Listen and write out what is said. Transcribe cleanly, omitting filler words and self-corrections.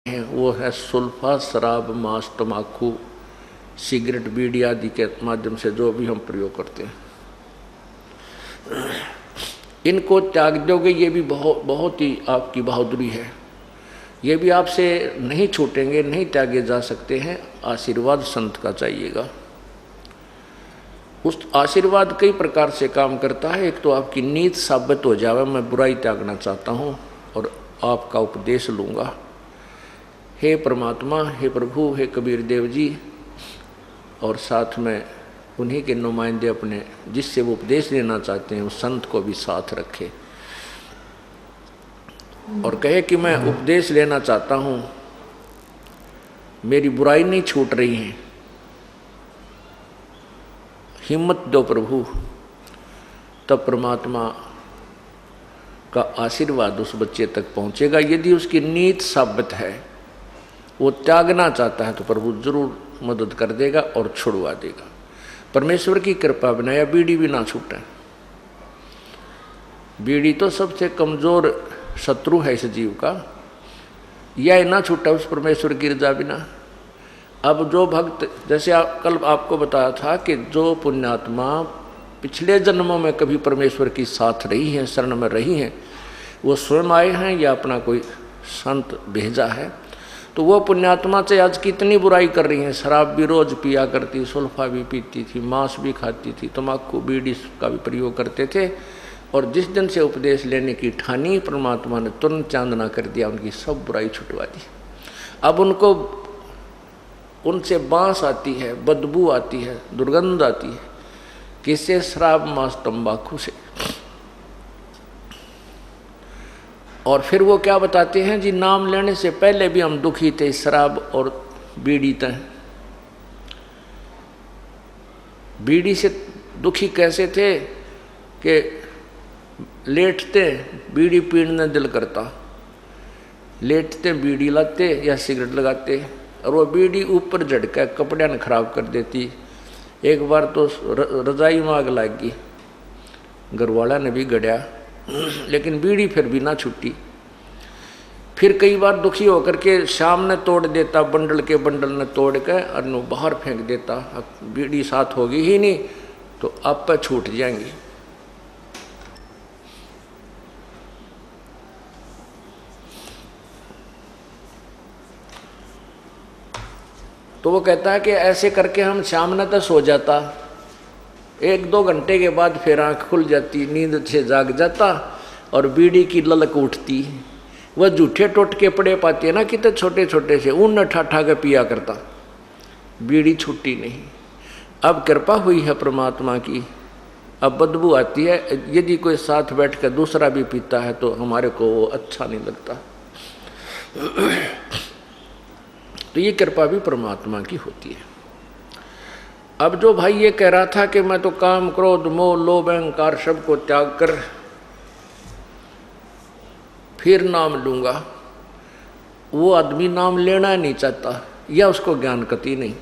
हैं वो है सुल्फा, शराब, मांस, तम्बाकू, सिगरेट, बीड़ी आदि के माध्यम से जो भी हम प्रयोग करते हैं, इनको त्याग दोगे, ये भी बहुत ही आपकी बहादुरी है। ये भी आपसे नहीं छूटेंगे, नहीं त्यागे जा सकते हैं। आशीर्वाद संत का चाहिएगा। उस आशीर्वाद कई प्रकार से काम करता है। एक तो आपकी नीत साबित हो जावे, मैं बुराई त्यागना चाहता हूँ और आपका उपदेश लूँगा। हे परमात्मा, हे प्रभु, हे कबीर देव जी, और साथ में उन्हीं के नुमाइंदे अपने जिससे वो उपदेश लेना चाहते हैं उस संत को भी साथ रखे और कहे कि मैं उपदेश लेना चाहता हूँ, मेरी बुराई नहीं छूट रही है, हिम्मत दो प्रभु। तब परमात्मा का आशीर्वाद उस बच्चे तक पहुँचेगा। यदि उसकी नीत साबित है, वो त्यागना चाहता है, तो प्रभु जरूर मदद कर देगा और छुड़वा देगा। परमेश्वर की कृपा बनाया बीड़ी भी ना छूटे। बीड़ी तो सबसे कमजोर शत्रु है इस जीव का, यह ना छूटा उस परमेश्वर की रजा बिना। अब जो भक्त, जैसे कल आपको बताया था कि जो पुण्यात्मा पिछले जन्मों में कभी परमेश्वर की साथ रही हैं, शरण में रही हैं, वो स्वयं आए हैं या अपना कोई संत भेजा है, तो वो पुण्यात्मा से आज कितनी बुराई कर रही हैं। शराब भी रोज पिया करती, सुल्फा भी पीती थी, मांस भी खाती थी, तम्बाकू बीड़ी का भी प्रयोग करते थे। और जिस दिन से उपदेश लेने की ठानी, परमात्मा ने तुरंत चांदना कर दिया, उनकी सब बुराई छुटवा दी। अब उनको उनसे बांस आती है, बदबू आती है, दुर्गंध आती है। किससे? शराब, मांस, तम्बाकू से। और फिर वो क्या बताते हैं जी, नाम लेने से पहले भी हम दुखी थे, शराब और बीड़ी तय। बीड़ी से दुखी कैसे थे कि लेटते बीड़ी पीने दिल करता, लेटते बीड़ी लाते या सिगरेट लगाते, और वो बीड़ी ऊपर झटका कपड़े ने खराब कर देती। एक बार तो रजाई में आग लगी, घरवाला ने भी गड़िया, लेकिन बीड़ी फिर भी ना छूटी। फिर कई बार दुखी होकर के शाम ने तोड़ देता, बंडल के बंडल ने तोड़ के और नो बाहर फेंक देता। बीड़ी साथ होगी ही नहीं तो आप पे छूट जाएंगी। तो वो कहता है कि ऐसे करके हम शाम ने तो सो जाता, 1-2 घंटे के बाद फिर आँख खुल जाती, नींद से जाग जाता और बीड़ी की ललक उठती। वह जूठे टोटके पड़े पाती है ना, कितने छोटे छोटे से, उन ठा के पिया करता, बीड़ी छूटी नहीं। अब कृपा हुई है परमात्मा की, अब बदबू आती है। यदि कोई साथ बैठ कर दूसरा भी पीता है तो हमारे को वो अच्छा नहीं लगता। तो ये कृपा भी परमात्मा की होती है। अब जो भाई ये कह रहा था कि मैं तो काम, क्रोध, मोह, लोभ, अहंकार सबको त्याग कर फिर नाम लूँगा, वो आदमी नाम लेना नहीं चाहता या उसको ज्ञान कति नहीं।